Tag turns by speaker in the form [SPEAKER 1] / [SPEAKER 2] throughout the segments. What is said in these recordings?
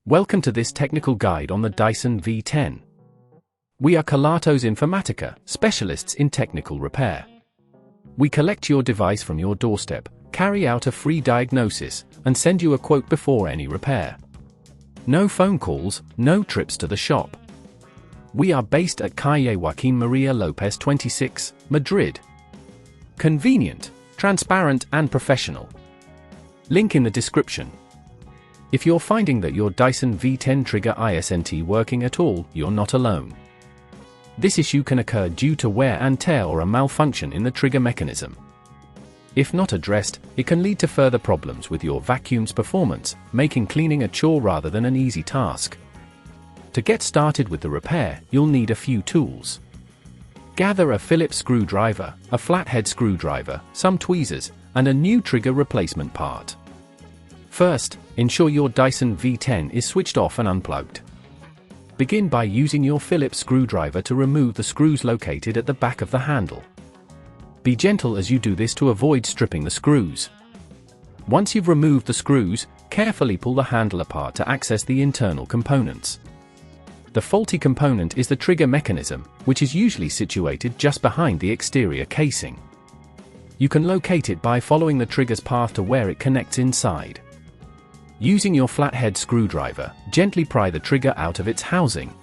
[SPEAKER 1] Welcome to this technical guide on the Dyson V10. We are Kelatos Informatica, specialists in technical repair. We collect your device from your doorstep, carry out a free diagnosis, and send you a quote before any repair. No phone calls, no trips to the shop. We are based at Calle Joaquín María López 26, Madrid. Convenient, transparent and professional. Link in the description. If you're finding that your Dyson V10 trigger isn't working at all, you're not alone. This issue can occur due to wear and tear or a malfunction in the trigger mechanism. If not addressed, it can lead to further problems with your vacuum's performance, making cleaning a chore rather than an easy task. To get started with the repair, you'll need a few tools. Gather a Phillips screwdriver, a flathead screwdriver, some tweezers, and a new trigger replacement part. First, ensure your Dyson V10 is switched off and unplugged. Begin by using your Phillips screwdriver to remove the screws located at the back of the handle. Be gentle as you do this to avoid stripping the screws. Once you've removed the screws, carefully pull the handle apart to access the internal components. The faulty component is the trigger mechanism, which is usually situated just behind the exterior casing. You can locate it by following the trigger's path to where it connects inside. Using your flathead screwdriver, gently pry the trigger out of its housing.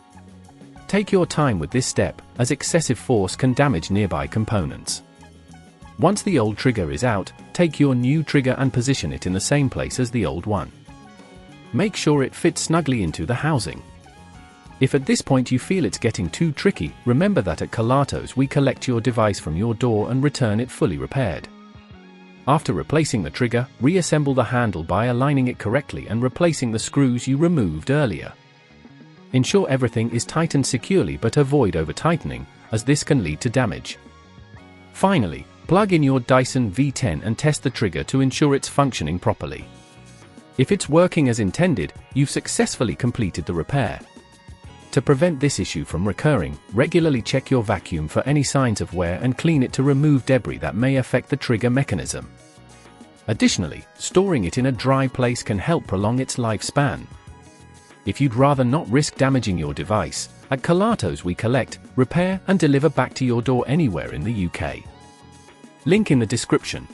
[SPEAKER 1] Take your time with this step, as excessive force can damage nearby components. Once the old trigger is out, take your new trigger and position it in the same place as the old one. Make sure it fits snugly into the housing. If at this point you feel it's getting too tricky, remember that at Kelatos we collect your device from your door and return it fully repaired. After replacing the trigger, reassemble the handle by aligning it correctly and replacing the screws you removed earlier. Ensure everything is tightened securely but avoid over-tightening, as this can lead to damage. Finally, plug in your Dyson V10 and test the trigger to ensure it's functioning properly. If it's working as intended, you've successfully completed the repair. To prevent this issue from recurring, regularly check your vacuum for any signs of wear and clean it to remove debris that may affect the trigger mechanism. Additionally, storing it in a dry place can help prolong its lifespan. If you'd rather not risk damaging your device, at Kelatos we collect, repair and deliver back to your door anywhere in the UK. Link in the description.